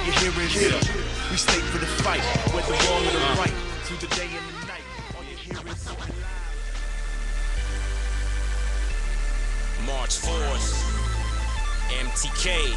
you hear is we stay for the fight, whether wrong or the right, through the day and the night. All you hear is March 4th, MTK.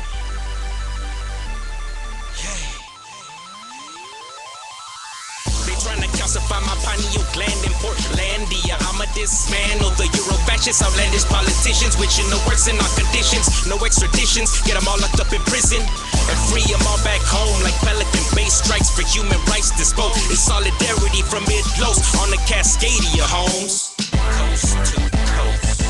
They tryna calcify my pineal gland in Portlandia. I'ma dismantle the Euro-fascist outlandish politicians, wishing no worse in our conditions. No extraditions, get them all locked up in prison and free them all back home like Pelican Bay strikes for human rights disposed. It's solidarity from mid-lows on the Cascadia homes, coast to coast.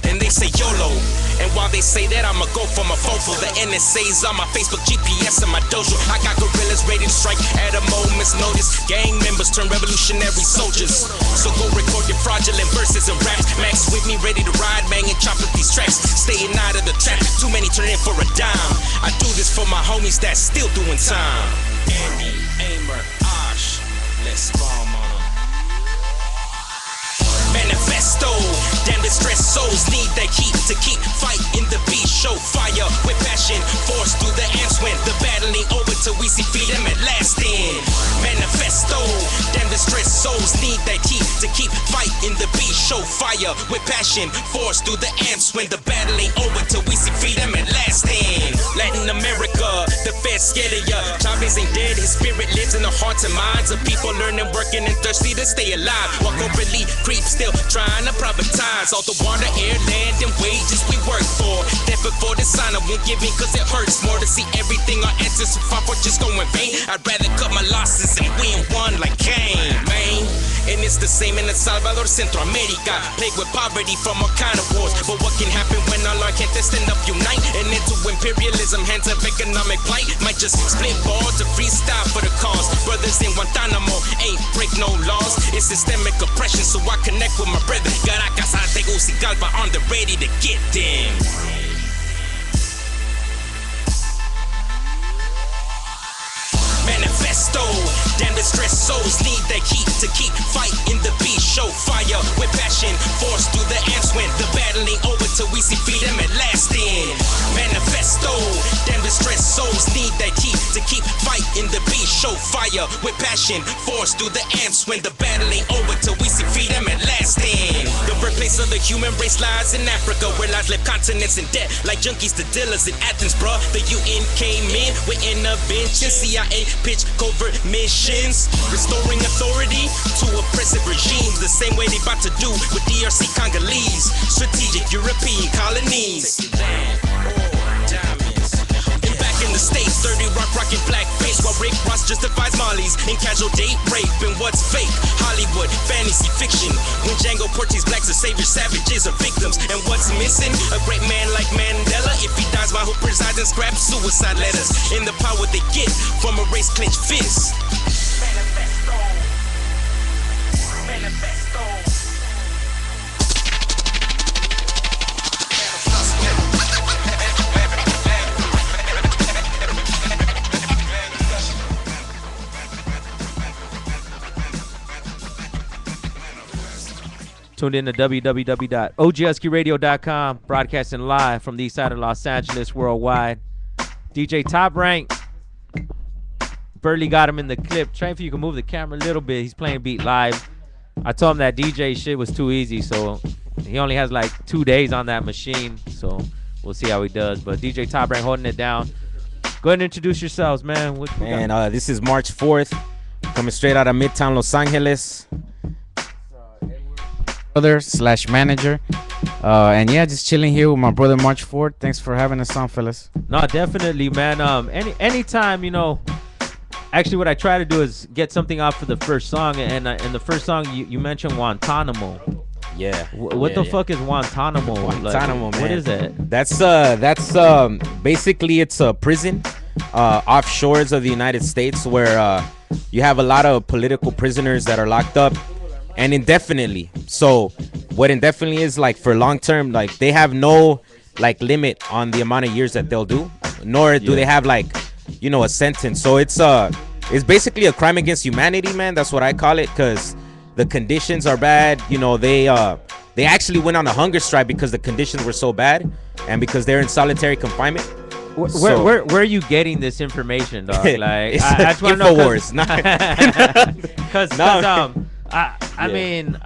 And they say YOLO, and while they say that, I'ma go for my fofo. The NSA's on my Facebook, GPS and my dojo. I got gorillas ready to strike at a moment's notice. Gang members turn revolutionary soldiers. So go record your fraudulent verses and raps. Max with me, ready to ride, bang and chop with these tracks. Staying out of the trap, too many turn in for a dime. I do this for my homies that's still doing time. Andy, Aimer, Osh, let's bomb on them. Manifesto, damn distressed souls need that heat to keep fighting the beast. Show fire with passion, force through the amps when the battle ain't over till we see freedom at last end. Manifesto, damn distressed souls need that heat to keep fighting the beast. Show fire with passion, force through the amps when the battle ain't over till we see freedom at last end. Latin America, the Fed's scared of ya. Chavez ain't dead, his spirit lives in the hearts and minds of people learning, working, and thirsty to stay alive. Walk overly creep, still trying to privatize all the water, air, land, and wages we work for. Death before the sign I won't give in cause it hurts more to see everything our ancestors fought for just go in vain. I'd rather cut my losses and win one like Cain, man. And it's the same in El Salvador, Central America, plagued with poverty from all kind of wars. But what can happen when all our can't stand up, unite, and into imperialism, hands of economic plight? Might just split balls to freestyle for the cause. Brothers in Guantanamo ain't break no laws. It's systemic oppression, so I connect with my brethren. Caracas, Tegucigalpa on the ready to get them. Manifesto, damn distressed souls need that heat to keep fighting the beast. Show fire with passion, force through the amps when the battle ain't over till we see freedom at last end. Manifesto, damn distressed souls need that heat to keep fighting the beast. Show fire with passion, force through the amps when the battle ain't over till we see freedom at last end. The birthplace of the human race lies in Africa, where lives live continents in debt like junkies to dealers in Athens, bruh. The UN came in with intervention, CIA pitch covert missions, restoring authority to oppressive regimes, the same way they about to do with DRC Congolese, strategic European colonies. And back in the States, 30 Rock rocking blackface, while Rick Ross justifies Molly's in casual date rape. And what's fake? Hollywood, fantasy fiction. When Django portrays blacks as saviors, savages are victims. And what's missing? A great man like Mandela. If he dies while who presides and scraps suicide letters. In the power they get from a race clenched fist. Manifesto. Manifesto. Tuned in to www.OGHUSKEYRADIO.com, broadcasting live from the east side of Los Angeles, worldwide. DJ Top Rank. Burley got him in the clip. Try if you can move the camera a little bit. He's playing beat live. I told him that DJ shit was too easy, so he only has like 2 days on that machine. So we'll see how he does. But DJ Top Rank holding it down. Go ahead and introduce yourselves, man. This is March 4th, coming straight out of Midtown Los Angeles. Brother/manager, and yeah, just chilling here with my brother March 4th. Thanks for having us on, fellas. No, definitely, man. Anytime, you know. Actually, what I try to do is get something out for the first song, and in the first song you mentioned Guantanamo. Yeah. What the fuck is Guantanamo? Guantanamo, like, man. What is that? That's basically it's a prison offshores of the United States where you have a lot of political prisoners that are locked up. And indefinitely. So what indefinitely is, like, for long term, like, they have no like limit on the amount of years that they'll do, nor do they have like, you know, a sentence. So it's basically a crime against humanity, man. That's what I call it, because the conditions are bad. You know, they actually went on a hunger strike because the conditions were so bad, and because they're in solitary confinement. Where are you getting this information, dog? Like, It's I just want to know. Infowars. Because I Yeah. mean,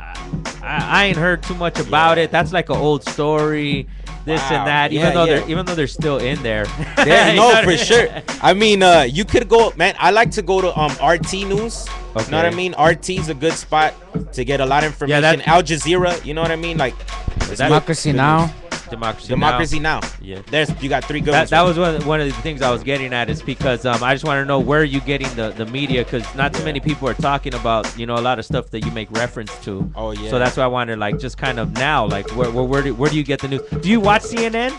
I ain't heard too much about it. That's like an old story, this Wow. and that. Yeah, Even though they're still in there. Yeah, You know no, what I for mean? sure. I mean, you could go, man. I like to go to RT News. You know what I Okay. mean? RT is a good spot to get a lot of information. that- Al Jazeera, you know what I mean? Like, it's Democracy good Now. news. Democracy Now. Yeah. You got 3 good That ones. was one of the things I was getting at is because I just want to know where are you getting the media, because not too many people are talking about a lot of stuff that you make reference to. Oh, yeah. So that's why I wanted like just kind of now like where do you get the news? Do you watch CNN?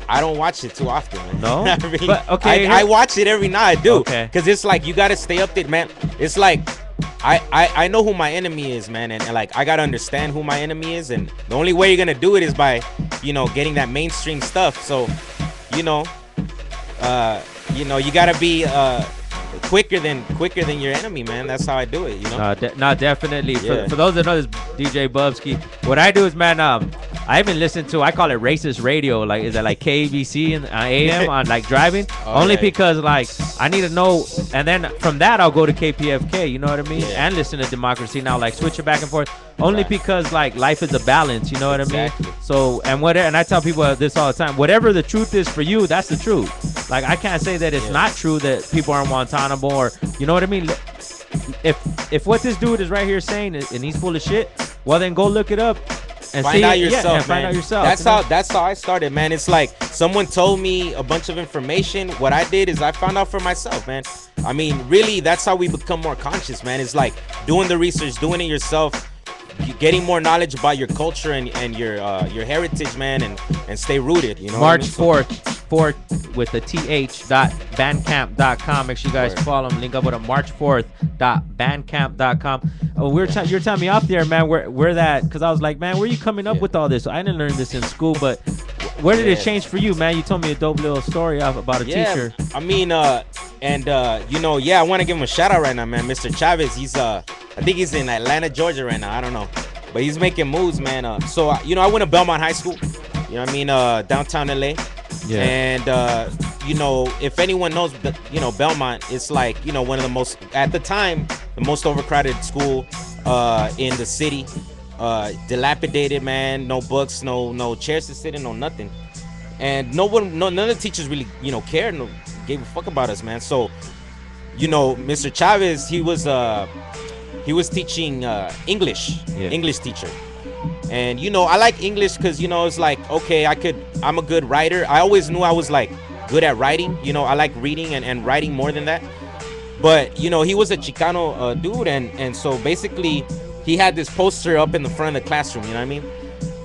I don't watch it too often, man. No? I mean, But, okay, I watch it every night, I do. Okay. Because it's like you gotta stay updated, man. It's like I know who my enemy is, man, and like I gotta understand who my enemy is, and the only way you're gonna do it is by, getting that mainstream stuff. So, you gotta be quicker than your enemy, man. That's how I do it, No, definitely. Yeah. For those that know this, DJ Bubsky, what I do is, man, I even listen to, I call it racist radio. Like, is that like KBC and AM on like driving? Oh, Only yeah. because like I need to know, and then from that I'll go to KPFK. You know what I mean? Yeah. And listen to Democracy Now. Like switch it back and forth. Only Right. because like life is a balance. You know what I Exactly. mean? So and I tell people this all the time. Whatever the truth is for you, that's the truth. Like I can't say that it's not true that people are in Guantanamo, or you know what I mean. If what this dude is right here saying and he's full of shit, well then go look it up and Find out yourself, and man. find out yourself. That's how I started, man. It's like someone told me a bunch of information. What I did is I found out for myself, man. I mean, really, that's how we become more conscious, man. It's like doing the research, doing it yourself, getting more knowledge about your culture and your heritage, man, and stay rooted. You know. March what 4th with the th.bandcamp.com. Make sure you guys Word. follow him. Link up with him. March 4th.bandcamp.com. Oh, you're telling me off there, man, where that, because I was like, man, where you coming up with all this? I didn't learn this in school, but where did it Yeah. change for you, man? You told me a dope little story about a teacher. I mean, I want to give him a shout out right now, man. Mr. Chavez, he's I think he's in Atlanta, Georgia right now. I don't know, but he's making moves, man. I went to Belmont High School. You know what I mean? Downtown LA. Yeah. And if anyone knows, Belmont, it's like one of the most, at the time, the most overcrowded school in the city. Dilapidated, man. No books, no chairs to sit in, no nothing. And none of the teachers really cared, gave a fuck about us, man. So Mr. Chavez, he was teaching English, English teacher. And I like English because it's like, okay, I'm a good writer. I always knew I was like good at writing. I like reading and writing more than that. But he was a Chicano dude, and so basically he had this poster up in the front of the classroom, you know what I mean?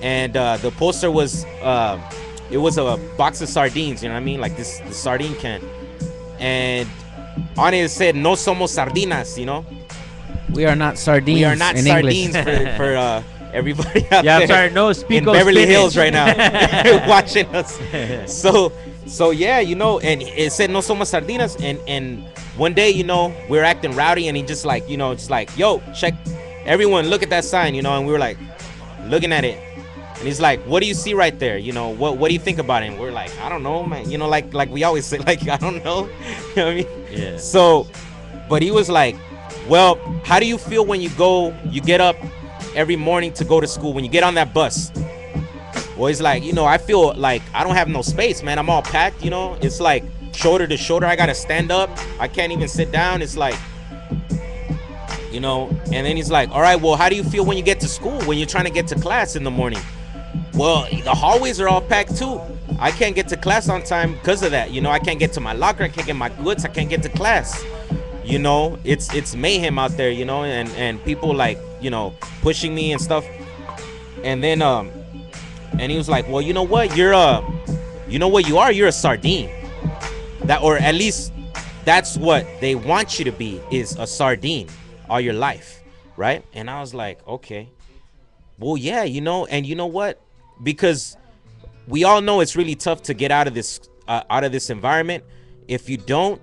And the poster was it was a box of sardines, you know what I mean? Like this sardine can. And on it said, "No somos sardinas," We are not sardines. We are not in sardines English. for everybody out Yeah, I'm there sorry, no speak in Beverly Hills right now watching us. So yeah, and it said "No somos sardinas," and one day, we were acting rowdy, and he just like, yo, check, everyone, look at that sign, and we were like looking at it, and he's like, what do you see right there? What do you think about it? And we're like, I don't know, man. Like we always say, like, I don't know. You know what I mean? Yeah. So, but he was like, well, how do you feel when you get up every morning to go to school, when you get on that bus? Well, he's like, I feel like I don't have no space, man. I'm all packed, it's like shoulder to shoulder. I gotta stand up. I can't even sit down. It's like, and then he's like, all right, well, how do you feel when you get to school, when you're trying to get to class in the morning? Well, the hallways are all packed too. I can't get to class on time because of that. I can't get to my locker. I can't get my goods. I can't get to class. It's mayhem out there, and people like, pushing me and stuff. And then, and he was like, well, you know what? You're You're a sardine. That, or at least that's what they want you to be, is a sardine all your life, right? And I was like, okay, well, yeah, and you know what? Because we all know it's really tough to get out of this environment. If you don't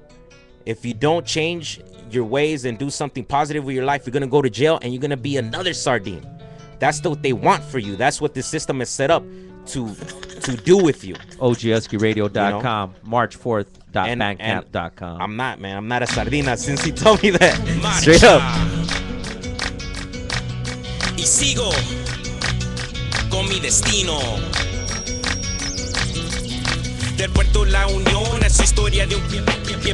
change your ways and do something positive with your life, you're gonna go to jail and you're gonna be another sardine. That's what they want for you. That's what the system is set up to to do with you. OGHUSKEYRADIO.com, March 4th. Bandcamp.com. I'm not, man. I'm not a sardina since he told me that. Straight up. Y sigo con mi destino. Del puerto La Unión es su historia de un pie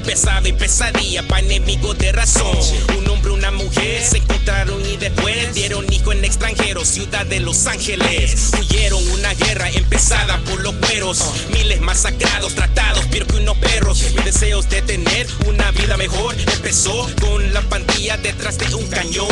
pesado y pesadilla para enemigos de razón. Un hombre, una mujer se encontraron y después dieron hijo en extranjero, ciudad de Los Ángeles. Huyeron una guerra empezada por los güeros, miles masacrados, tratados peor que unos perros. Mis deseos de tener una vida mejor empezó con la pandilla detrás de un cañón,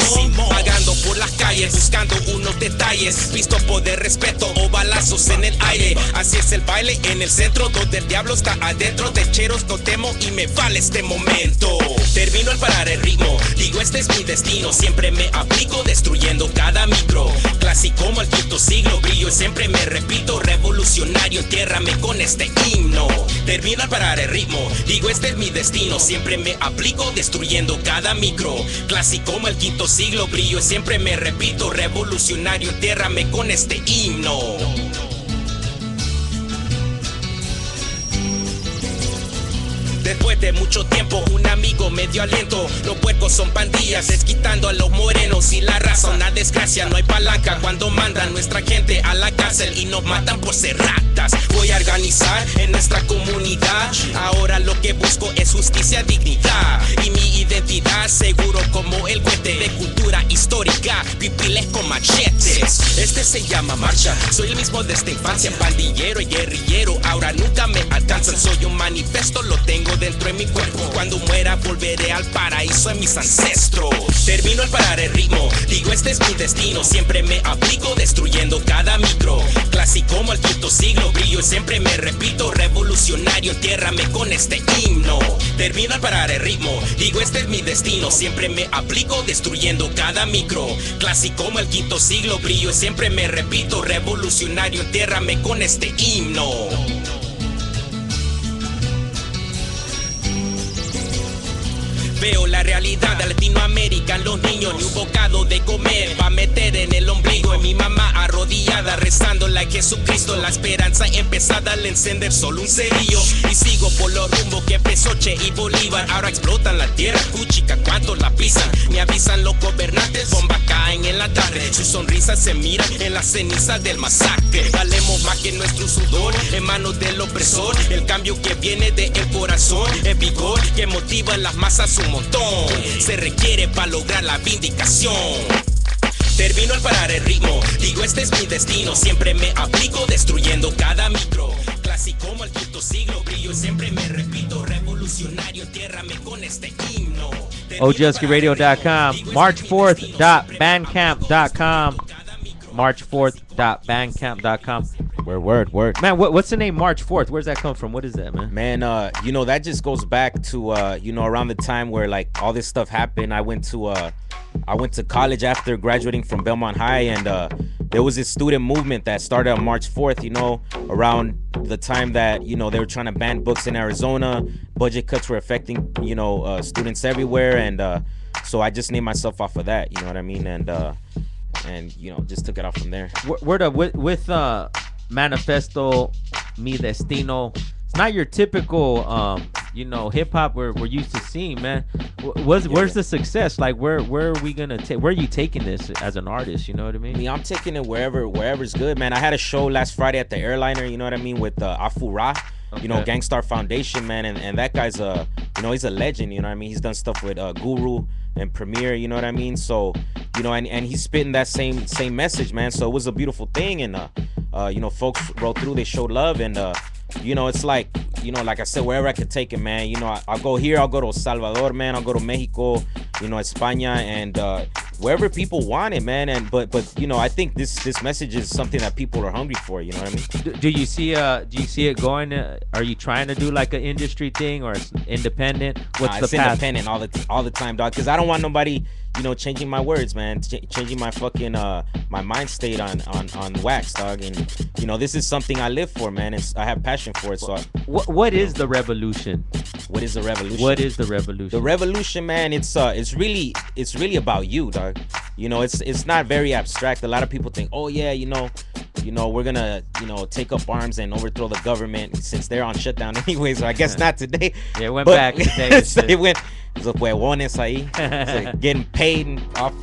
vagando por las calles buscando unos detalles, vistos por de respeto o balazos en el aire. Así es el baile en el centro donde el diablo está adentro. De cheros no temo y me vale este momento. Termino al parar el ritmo, digo este es mi destino. Siempre me aplico destruyendo cada micro. Clásico como el quinto siglo, brillo y siempre me repito. Revolucionario, entiérrame con este himno. Termino al parar el ritmo, digo este es mi destino. Siempre me aplico destruyendo cada micro. Clásico como el quinto siglo, brillo y siempre me repito. Revolucionario, entiérrame con este himno. Después de mucho tiempo un amigo me dio aliento. Los puercos son pandillas, desquitando a los morenos y la raza una desgracia. No hay palanca cuando mandan nuestra gente a la cárcel y nos matan por ser ratas. Voy a organizar en nuestra comunidad. Ahora lo que busco es justicia, dignidad y mi identidad seguro como el cohete de cultura histórica. Pipiles con machetes. Este se llama marcha. Soy el mismo desde infancia, pandillero y guerrillero. Ahora nunca me alcanzan. Soy un manifiesto, lo tengo dentro de mi cuerpo. Cuando muera volveré al paraíso de mis ancestros. Termino al parar el ritmo, digo este es mi destino. Siempre me aplico destruyendo cada micro. Clásico como el quinto siglo, brillo y siempre me repito. Revolucionario, entiérrame con este himno. Termino al parar el ritmo, digo este es mi destino. Siempre me aplico destruyendo cada micro. Clásico como el quinto siglo, brillo y siempre me repito. Revolucionario, entiérrame con este himno. Veo la realidad de Latinoamérica en los niños. Ni un bocado de comer va a meter en el ombligo. En mi mamá arrodillada rezándole a Jesucristo. La esperanza empezada al encender solo un cerillo. Y sigo por los rumbos que empezó Che y Bolívar. Ahora explotan la tierra, cuchica, cuánto la pisan. Me avisan los gobernantes, bombas caen en la tarde. Sus sonrisas se miran en las cenizas del masacre. Valemos más que nuestro sudor en manos del opresor. El cambio que viene del corazón, el vigor que motiva en las masas un montón. Se requiere para lograr la vindicación. Termino al parar el ritmo, digo este es mi destino. Siempre me aplico destruyendo cada micro. Clásico como el quinto siglo, brillo y siempre me repito. Revolucionario, entiérrame con este himno. OGHUSKEYRADIO.com, March 4th.bandcamp.com, March 4th.bandcamp.com. Word. Man, what's the name March 4th? Where's that come from? What is that, man? Man, you know, that just goes back to around the time where like all this stuff happened. I went to college after graduating from Belmont High, and there was this student movement that started on March 4th, around the time that, they were trying to ban books in Arizona. Budget cuts were affecting, students everywhere, and so I just named myself off of that, you know what I mean? And just took it off from there. With Manifesto, Mi Destino, it's not your typical hip hop we're used to seeing, man. Where's the success? Like where are we gonna take? Where are you taking this as an artist? You know what I mean? I'm taking it wherever's good, man. I had a show last Friday at the Airliner, you know what I mean, with Afu Ra, Gangstar Foundation, man, and that guy's he's a legend, you know what I mean. He's done stuff with Guru and Premier, you know what I mean. So and he's spitting that same message, man. So it was a beautiful thing, and folks rolled through, they showed love, and it's like, like I said, wherever I could take it, man. I'll go here, I'll go to El Salvador, man, I'll go to Mexico, España, and wherever people want it, man. And but I think this message is something that people are hungry for, you know what I mean? Do you see it going? Are you trying to do like an industry thing, or it's independent? What's the path? Independent all the time, dog, because I don't want nobody changing my words, man, changing my fucking my mind state on wax, dog. And this is something I live for, man. I have passion for it. So what is the revolution? What is the revolution? What is the revolution? The revolution, man, it's really about you, dog. It's not very abstract. A lot of people think, oh yeah, you know, we're gonna, you know, take up arms and overthrow the government since they're on shutdown anyways. So I guess not today. Yeah, it went back today. So it went. Los huevones ahí, so getting paid and off.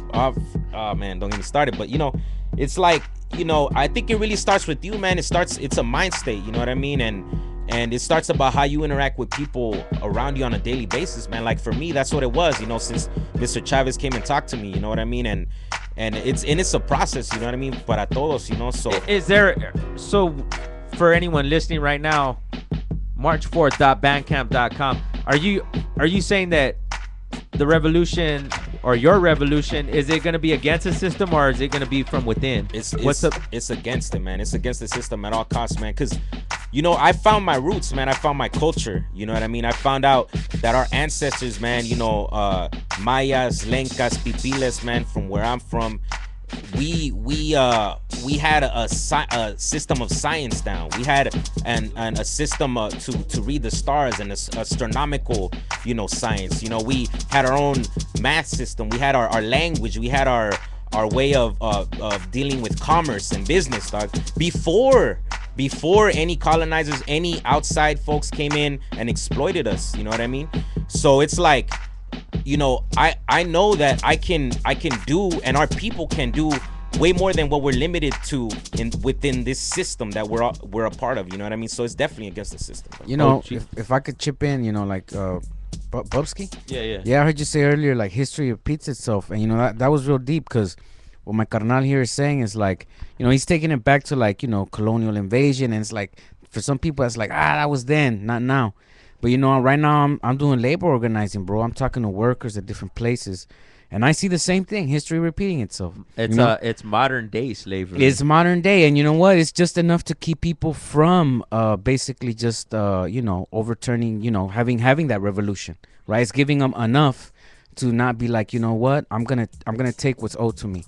Oh man, don't get me started. But you know, it's like, you know, I think it really starts with you, man. It's a mind state. You know what I mean? And it starts about how you interact with people around you on a daily basis, man. Like for me, that's what it was, you know, since Mr. Chavez came and talked to me, you know what I mean? And it's a process, you know what I mean? Para todos, you know. So for anyone listening right now, march4th.bandcamp.com. Are you saying that the revolution or your revolution, is it going to be against the system or is it going to be from within? It's against it, man. It's against the system at all costs, man. Because, you know, I found my roots, man. I found my culture. You know what I mean? I found out that our ancestors, man, you know, Mayas, Lencas, Pipiles, man, from where I'm from, we had a system of science down. We had a system to read the stars and astronomical, you know, science. You know, we had our own math system. We had our language. We had our way of dealing with commerce and business, dog. Before any colonizers, any outside folks came in and exploited us. You know what I mean? So it's like, you know, I know that I can do, and our people can do way more than what we're limited to within this system that we're a part of. You know what I mean? So it's definitely against the system. You know, if I could chip in, you know, like Bubsky. Yeah. I heard you say earlier, like history repeats itself, and you know that was real deep, because what my carnal here is saying is like, you know, he's taking it back to like, you know, colonial invasion, and it's like for some people it's like, that was then, not now. But you know, right now I'm doing labor organizing, bro. I'm talking to workers at different places, and I see the same thing. History repeating itself. It's modern day slavery. It's modern day, and you know what? It's just enough to keep people from basically just you know, overturning, you know, having that revolution, right? It's giving them enough to not be like, you know what? I'm gonna take what's owed to me.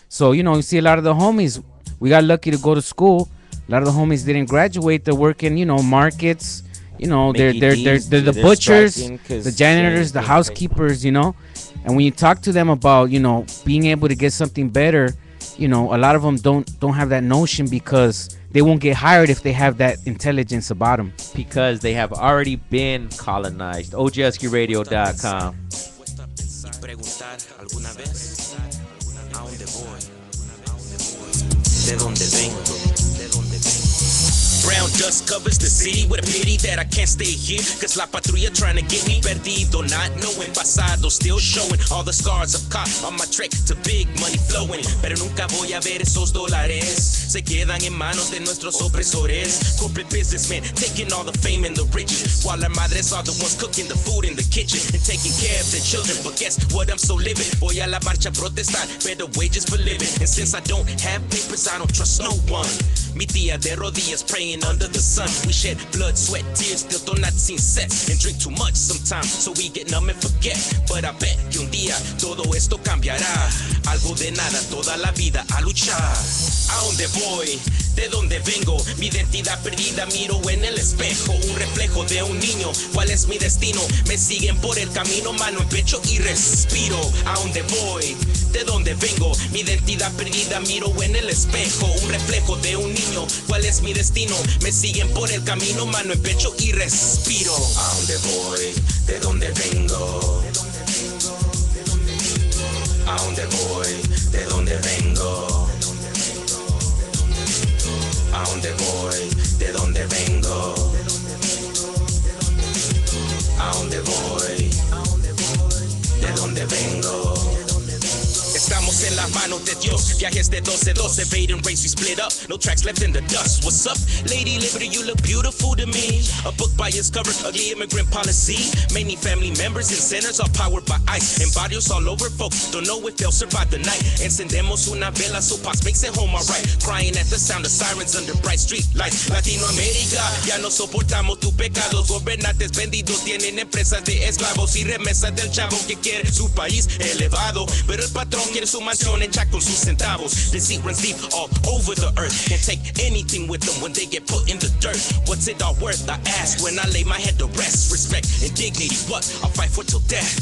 So you know, you see a lot of the homies. We got lucky to go to school. A lot of the homies didn't graduate. They're working, you know, markets. You know, they're the butchers, the janitors, the housekeepers, you know. And when you talk to them about, you know, being able to get something better, you know, a lot of them don't have that notion, because they won't get hired if they have that intelligence about them. Because they have already been colonized. OGHUSKEYRADIO.com. Brown dust covers the city with a pity that I can't stay here, cause La Patrulla trying to get me perdido, not knowing pasado, still showing all the scars I've caught on my trek to big money flowing. Pero nunca voy a ver esos dólares, se quedan en manos de nuestros opresores. Corporate businessmen taking all the fame and the riches, while our madres are the ones cooking the food in the kitchen and taking care of their children. But guess what, I'm so livid. Voy a la marcha a protestar, better wages for living. And since I don't have papers, I don't trust no one. Mi tía de rodillas praying under the sun. We shed blood, sweat, tears, still do not seem set, and drink too much sometimes, so we get numb and forget. But I bet que un día todo esto cambiará. Algo de nada, toda la vida a luchar. ¿A dónde voy? ¿De dónde vengo? Mi identidad perdida miro en el espejo, un reflejo de un niño. ¿Cuál es mi destino? Me siguen por el camino, mano en pecho y respiro. ¿A dónde voy? ¿De dónde vengo? Mi identidad perdida miro en el espejo, un reflejo de un niño. ¿Cuál es mi destino? Me siguen por el camino, mano en pecho y respiro. ¿A dónde voy? ¿De dónde vengo? ¿A dónde voy? ¿De dónde vengo? ¿A dónde voy? ¿De dónde vengo? ¿A dónde voy? ¿De dónde vengo? Estamos en las manos de Dios. Viajes de 12-12, evading race, we split up. No tracks left in the dust. What's up, Lady Liberty? You look beautiful to me. A book by its cover, ugly immigrant policy. Many family members and centers are powered by ice. And barrios all over, folks don't know if they'll survive the night. Encendemos una vela so Pops makes it home alright. Crying at the sound of sirens under bright street lights. Latinoamérica, ya no soportamos tus pecados. Gobernantes vendidos tienen empresas de esclavos y remesas del chavo que quiere su país elevado. Pero el patrón quiere su mansión hecha con sus centavos. Deceit runs deep all over the earth. Can't take anything with them when they get put in the dirt. What's it all worth? I ask when I lay my head to rest. Respect and dignity, what? I'll fight for till death.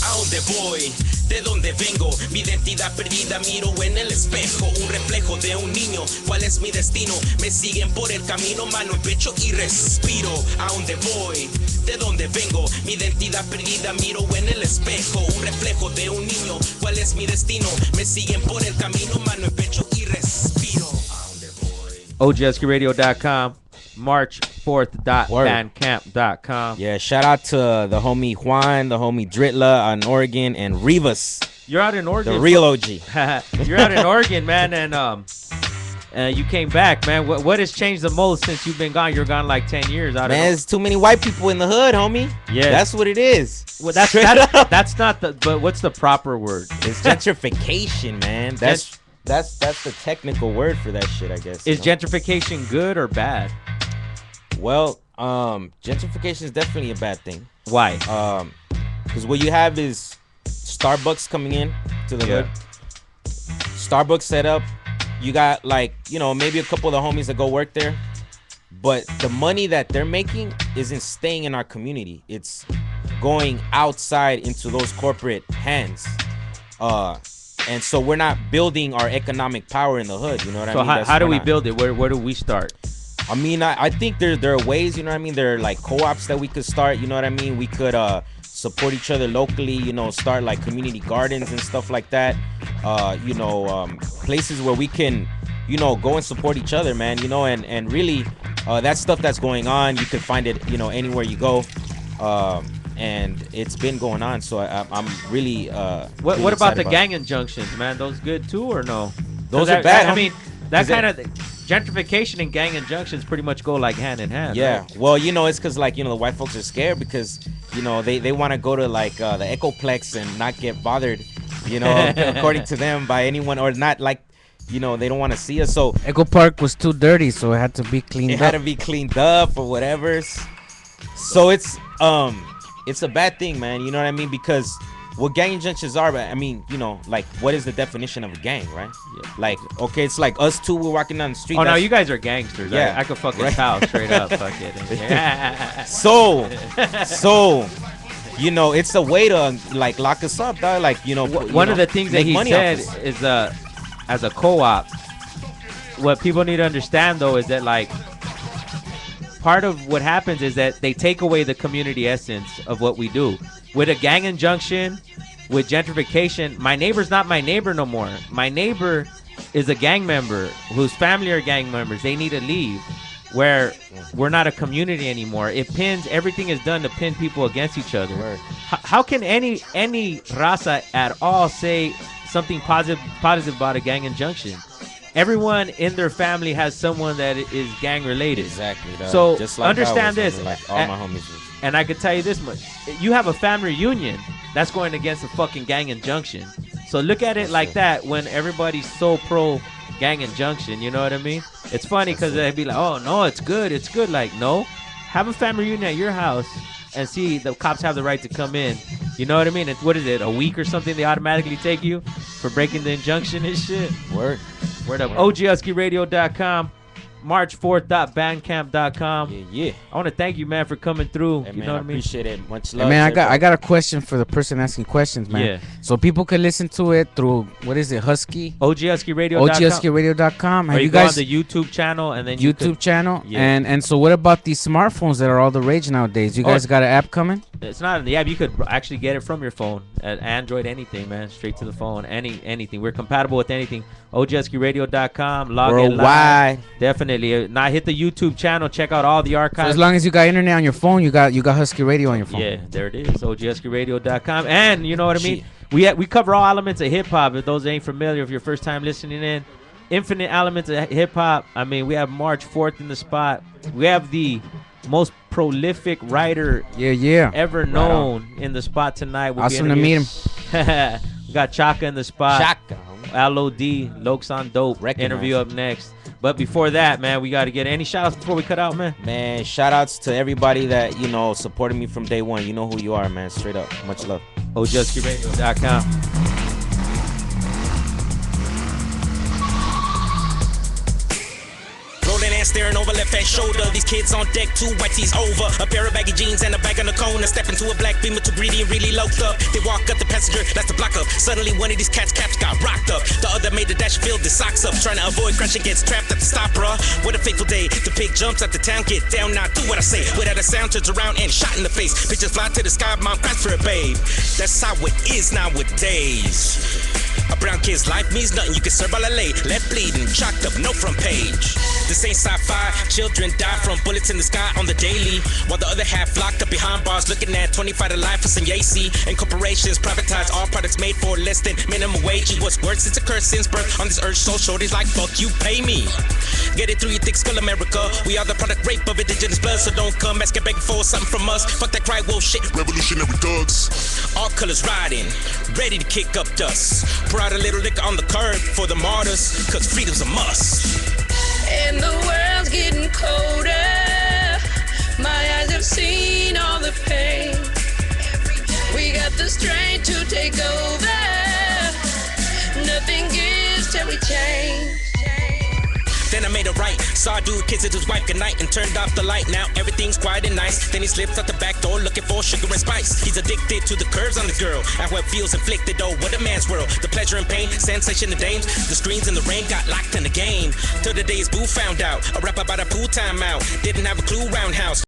¿A dónde voy? ¿De dónde vengo? Mi identidad perdida miro en el espejo. Un reflejo de un niño. ¿Cuál es mi destino? Me siguen por el camino, mano en pecho y respiro. ¿A dónde voy? ¿De dónde vengo? Mi identidad perdida miro en el espejo. Un reflejo de un niño. ¿Cuál es mi destino? Me siguen por el camino, mano en pecho y respiro. ¿A dónde voy? OGHUSKEYRADIO.com. March 4th.bandcamp.com. Yeah, shout out to the homie Juan, the homie Dritla on Oregon, and Rivas, You're out in Oregon. the real OG. You're out in Oregon, man, and you came back, man. What has changed the most since you've been gone? You're gone like 10 years. Man, there's too many white people in the hood, homie. Yeah. That's what it is. Well, that's not the. But what's the proper word? It's gentrification, man. That's the technical word for that shit, I guess. Is gentrification good or bad? Well, gentrification is definitely a bad thing. Why? Because what you have is Starbucks coming in to the hood. Starbucks set up. You got like, maybe a couple of the homies that go work there. But the money that they're making isn't staying in our community. It's going outside into those corporate hands. And so we're not building our economic power in the hood. You know what I mean? So how do we build it? Where do we start? I mean, I think there are ways, you know what I mean? There are like co-ops that we could start, you know what I mean? We could support each other locally, start like community gardens and stuff like that. Places where we can, go and support each other, man, and really that stuff that's going on, you could find it, anywhere you go. And it's been going on, so I'm really What really about the excited gang injunctions, man? Those good too or no? Those are bad. I mean, that 'Cause kind of gentrification and gang injunctions pretty much go like hand in hand. Yeah, right? well, it's because like the white folks are scared because they want to go to like the Echoplex and not get bothered, according to them by anyone, or not like they don't want to see us. So Echo Park was too dirty, so it had to be cleaned it up. had to be cleaned up or whatever. So it's a bad thing, man. You know what I mean? Because what gang injunctions are, I mean, like what is the definition of a gang, right? Yeah. Like, okay, it's like us two, we're walking down the street. Oh no, you guys are gangsters. Yeah, I could fucking right. tell straight up. Fuck it. Yeah. So, it's a way to like lock us up, dog. Like, One of the things that make he money said off us. is as a co-op, what people need to understand though is that like part of what happens is that they take away the community essence of what we do. With a gang injunction, with gentrification, my neighbor's not my neighbor no more. My neighbor is a gang member whose family are gang members. They need to leave. Where we're not a community anymore. Everything is done to pin people against each other. How can any raza at all say something positive about a gang injunction? Everyone in their family has someone that is gang related. Exactly. Dog. So just like understand I was, this. like all my homies was. And I can tell you this much: you have a family reunion that's going against a fucking gang injunction. So look at it like that when everybody's so pro gang injunction. You know what I mean? It's funny because they'd be like, "Oh no, it's good, it's good." Like, no, have a family reunion at your house and see the cops have the right to come in. You know what I mean? And what is it? A week or something? They automatically take you for breaking the injunction and shit. Word up. OGHUSKEYRADIO.com. March 4th.bandcamp.com. Yeah. I want to thank you, man, for coming through. Hey, you man, know what I I mean? appreciate it. Much Hey, love. man, to I got a question for the person asking questions, man. Yeah. So people can listen to it through what is it, Husky? OGHUSKEYRADIO.com. OGHUSKEYRADIO.com. Or Have you you go on guys the YouTube channel and then YouTube channel? Yeah. And so what about these smartphones that are all the rage nowadays? You guys got an app coming? It's not in the app. You could actually get it from your phone. Android, anything, man. Straight to the phone. Anything. We're compatible with anything. OGHUSKEYRADIO.com. Log in live. Worldwide. Definitely. Now hit the YouTube channel. Check out all the So archives. as long as you got internet on your phone, you got Husky Radio on your phone. Yeah, there it is. OGHUSKEYRADIO.com. And you know what I mean? We cover all elements of hip hop. If those ain't familiar, if you're first time listening in, infinite elements of hip hop. I mean, we have March 4th in the spot. We have the most prolific writer ever known in the spot tonight. We'll Awesome to meet him. We got Chaka in the spot. Chaka. LOD, Lokes on Dope. Recognize. Interview up next. But before that, man, we got to get any shout outs before we cut out, man. Man, shout outs to everybody that, supported me from day one. You know who you are, man. Straight up. Much love. OGHUSKEYRADIO.com. Rolling hand staring over left hand shoulder. These kids on deck, 2 white tees over. A pair of baggy jeans and a bag on the corner. Step into a black beamer, too greedy and really loafed up. They walk up the passenger, that's the block up. Suddenly one of these cats caps got rocked up. The other made the dash, filled his socks up. Trying to avoid crashing, gets trapped at the stop, bruh. What a fateful day. The pig jumps at the town, get down, now do what I say. Without a sound, turns around and shot in the face. Bitches fly to the sky, mom cries for a babe. That's how it is nowadays. A brown kid's life means nothing, you can serve all LA. Left bleeding, chalked up, no front page. This ain't sci-fi, children die from bullets in the sky on the daily. While the other half locked up behind bars, looking at 25 to life for some Yacy. And corporations privatize all products made for less than minimum wage. What's worse, it's a curse since birth on this earth, so shorty's like, fuck you, pay me. Get it through your thick skull, America. We are the product rape of indigenous blood, so don't come asking begging for something from us. Fuck that cry wolf shit, revolutionary thugs. All colors riding, ready to kick up dust. Pour out a little liquor on the curb for the martyrs, cause freedom's a must. And the world's getting colder. My eyes have seen all the pain. We got the strength to take over. Nothing gives till we change. Then I made a right, saw a dude kissing his wife goodnight and turned off the light. Now everything's quiet and nice. Then he slips out the back door looking for sugar and spice. He's addicted to the curves on the girl and what feels inflicted. Oh, what a man's world. The pleasure and pain, sensation, the dames. The screens in the rain got locked in the game. Till the day his boo found out. A rap about a pool timeout. Didn't have a clue roundhouse.